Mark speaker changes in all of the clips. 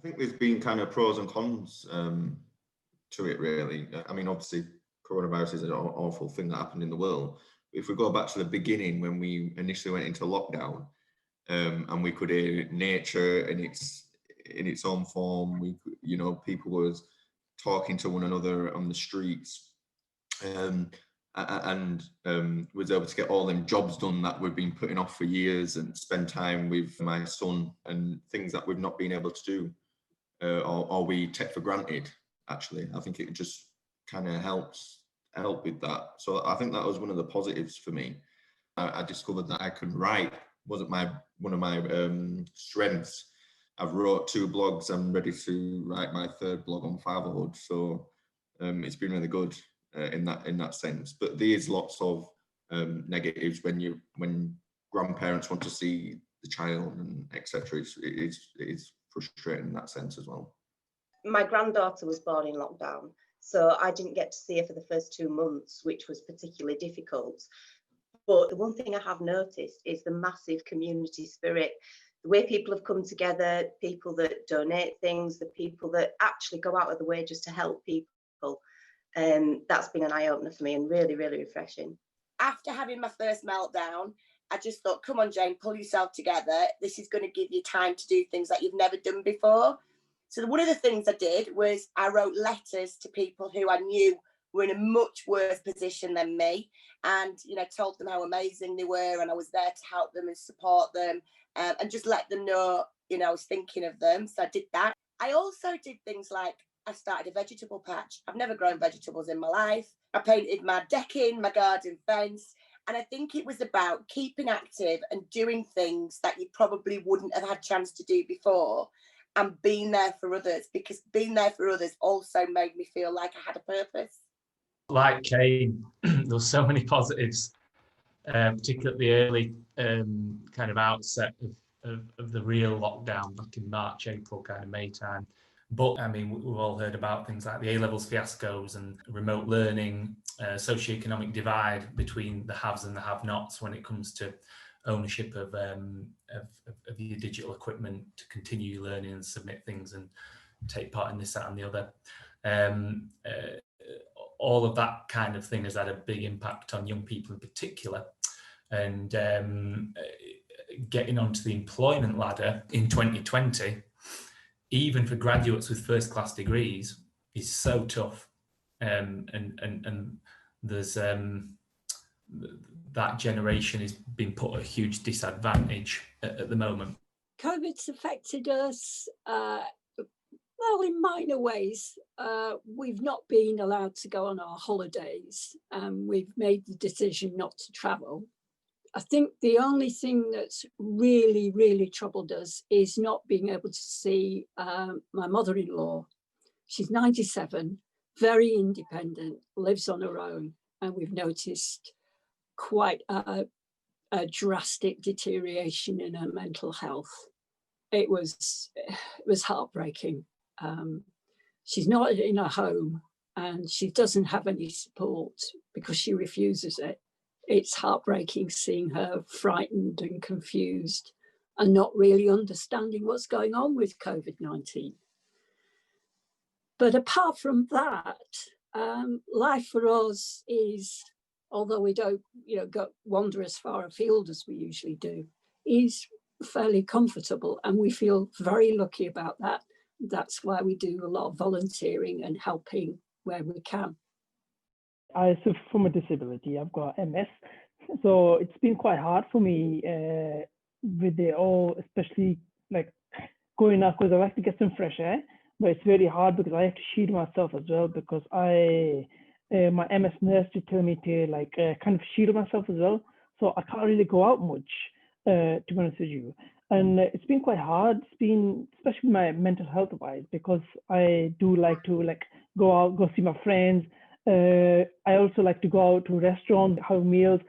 Speaker 1: think there's been kind of pros and cons to it, really. I mean, obviously, coronavirus is an awful thing that happened in the world. If we go back to the beginning, when we initially went into lockdown, and we could hear nature in its own form, people was talking to one another on the streets, and was able to get all them jobs done that we've been putting off for years, and spend time with my son and things that we've not been able to do, or we take for granted. Actually, I think it just kind of help with that. So I think that was one of the positives for me. I discovered that I could write. Wasn't one of my strengths. I've wrote 2 blogs. I'm ready to write my 3rd blog on fatherhood. So it's been really good in that sense. But there is lots of negatives when grandparents want to see the child and etc. It is frustrating in that sense as well.
Speaker 2: My granddaughter was born in lockdown, so I didn't get to see her for the first 2 months, which was particularly difficult. But the one thing I have noticed is the massive community spirit, the way people have come together, people that donate things, the people that actually go out of the way just to help people. That's been an eye-opener for me and really, really refreshing.
Speaker 3: After having my first meltdown, I just thought, come on, Jane, pull yourself together. This is going to give you time to do things that you've never done before. So one of the things I did was I wrote letters to people who I knew were in a much worse position than me, and told them how amazing they were, and I was there to help them and support them, and just let them know I was thinking of them. So I did that. I also did things like I started a vegetable patch. I've never grown vegetables in my life. I painted my decking, my garden fence, and I think it was about keeping active and doing things that you probably wouldn't have had a chance to do before, and being there for others, because being there for others also made me feel like I had a purpose.
Speaker 4: Like Kate, there were so many positives, particularly at the early kind of outset of the real lockdown back in March, April, kind of May time. But I mean, we've all heard about things like the A-levels fiascos and remote learning, socioeconomic divide between the haves and the have-nots when it comes to ownership of your digital equipment to continue learning and submit things and take part in this, that and the other. All of that kind of thing has had a big impact on young people in particular. And getting onto the employment ladder in 2020, even for graduates with first-class degrees, is so tough. And there's that generation is being put at a huge disadvantage at the moment.
Speaker 5: COVID's affected us, well, in minor ways. We've not been allowed to go on our holidays, and we've made the decision not to travel. I think the only thing that's really, really troubled us is not being able to see my mother-in-law. She's 97, very independent, lives on her own, and we've noticed quite a drastic deterioration in her mental health. It was heartbreaking. She's not in a home, and she doesn't have any support because she refuses it. It's heartbreaking seeing her frightened and confused and not really understanding what's going on with COVID-19. But apart from that, life for us is, although we don't wander as far afield as we usually do, is fairly comfortable, and we feel very lucky about that. That's why we do a lot of volunteering and helping where we can.
Speaker 6: I suffer from a disability. I've got MS. So it's been quite hard for me with it all, especially like going out, because I like to get some fresh air, but it's very hard because I have to shield myself as well, because my MS nurse did tell me to kind of shield myself as well. So I can't really go out much, to be honest with you. And it's been quite hard. It's been, especially my mental health wise, because I do like to go out, go see my friends. I also like to go out to restaurants, have meals,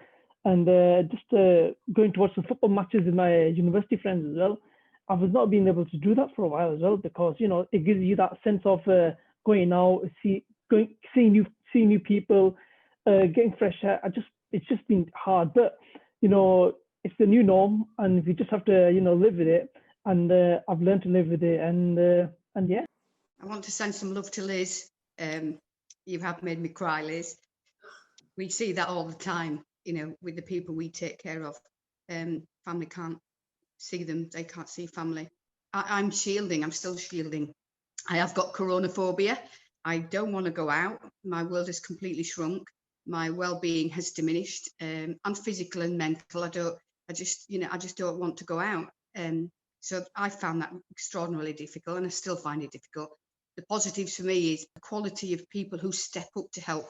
Speaker 6: and just going to watch some football matches with my university friends as well. I was not being able to do that for a while as well, because it gives you that sense of going out, seeing new people, getting fresh air. It's just been hard, but it's the new norm, and we just have to live with it. And I've learned to live with it, and And yeah.
Speaker 7: I want to send some love to Liz. You have made me cry, Liz. We see that all the time, you know, with the people we take care of. Family can't see them, they can't see family. I'm shielding, I'm still shielding. I have got coronaphobia. I don't want to go out. My world has completely shrunk. My well-being has diminished. I'm physical and mental. I just don't want to go out. So I found that extraordinarily difficult, and I still find it difficult. The positives for me is the quality of people who step up to help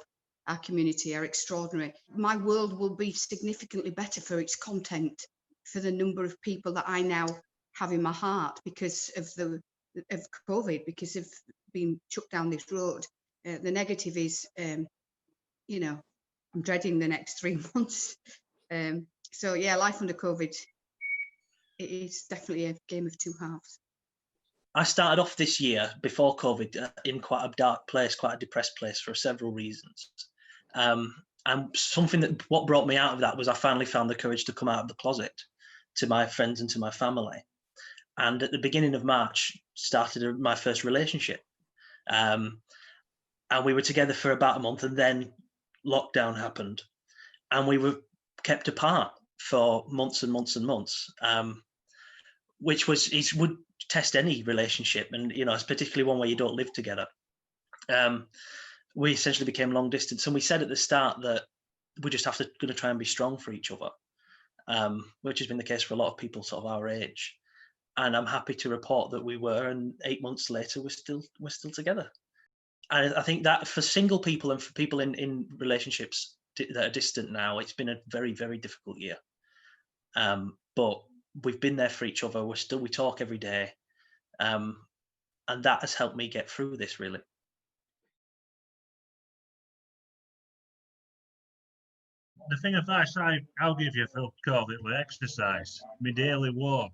Speaker 7: our community are extraordinary. My world will be significantly better for its content, for the number of people that I now have in my heart because of COVID, because of being chucked down this road. The negative is, you know, I'm dreading the next 3 months. So yeah, life under COVID, it is definitely a game of two halves.
Speaker 8: I started off this year before COVID in quite a dark place, quite a depressed place for several reasons. And what brought me out of that was I finally found the courage to come out of the closet to my friends and to my family. And at the beginning of March, started my first relationship. And we were together for about a month, and then lockdown happened. And we were kept apart for months and months and months, which would test any relationship. And, you know, it's particularly one where you don't live together. We essentially became long distance. And we said at the start that we just going to try and be strong for each other, which has been the case for a lot of people sort of our age. And I'm happy to report that we were, and 8 months later, we're still together. And I think that for single people and for people in relationships that are distant now, it's been a very, very difficult year. But we've been there for each other. We talk every day. And that has helped me get through this, really.
Speaker 9: The thing advice I'll give you for COVID was exercise. My daily walk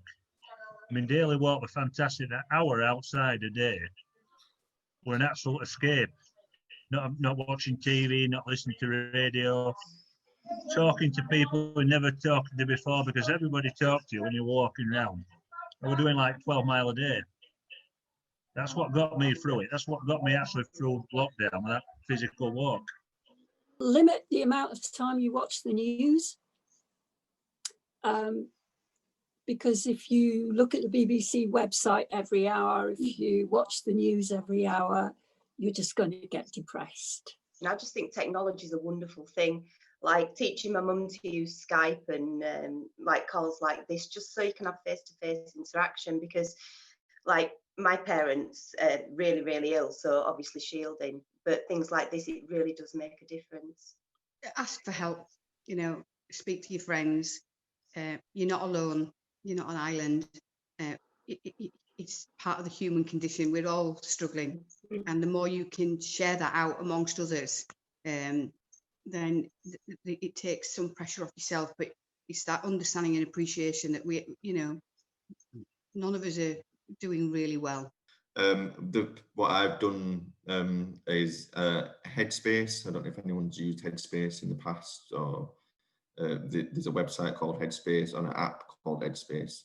Speaker 9: was fantastic. An hour outside a day were an absolute escape. Not watching TV, not listening to radio, talking to people who never talked to you before, because everybody talked to you when you're walking around. I was doing like 12 miles a day. That's what got me through it. That's what got me actually through lockdown, that physical walk.
Speaker 5: Limit the amount of time you watch the news. Because if you look at the BBC website every hour, if you watch the news every hour, you're just going to get depressed.
Speaker 2: And I just think technology is a wonderful thing, like teaching my mum to use Skype and like calls like this, just so you can have face-to-face interaction, because like my parents are really, really ill, so obviously shielding, but things like this, it really does make a difference.
Speaker 7: Ask for help, you know, speak to your friends. You're not alone. You're not an island. It's part of the human condition. We're all struggling. And the more you can share that out amongst others, then it takes some pressure off yourself. But it's that understanding and appreciation that we, you know, none of us are doing really well.
Speaker 1: What I've done is Headspace. I don't know if anyone's used Headspace in the past, or there's a website called Headspace and an app called Headspace,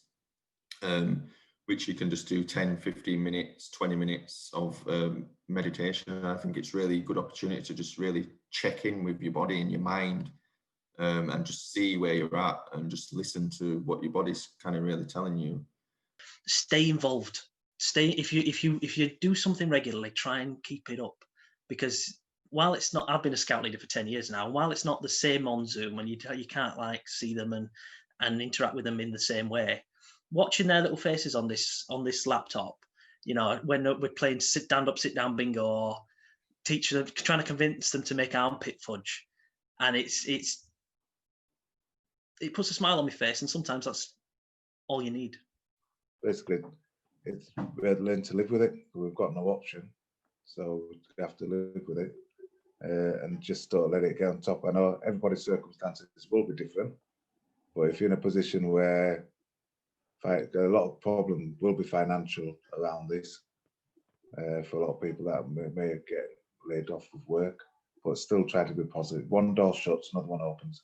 Speaker 1: which you can just do 10, 15 minutes, 20 minutes of meditation. And I think it's really a good opportunity to just really check in with your body and your mind, and just see where you're at and just listen to what your body's kind of really telling you.
Speaker 8: Stay involved. If you do something regularly, try and keep it up, because while it's not, I've been a scout leader for 10 years now, and while it's not the same on Zoom, and you can't like see them and interact with them in the same way, watching their little faces on this laptop, you know, when we're playing sit down bingo, or teaching them, trying to convince them to make armpit fudge, and it puts a smile on my face, and sometimes that's all you need.
Speaker 10: Basically, we had to learn to live with it. We've got no option, so we have to live with it, and just don't let it get on top. I know everybody's circumstances will be different, but if you're in a position where a lot of problem will be financial around this, for a lot of people that may get laid off of work, but still try to be positive. One door shuts, another one opens.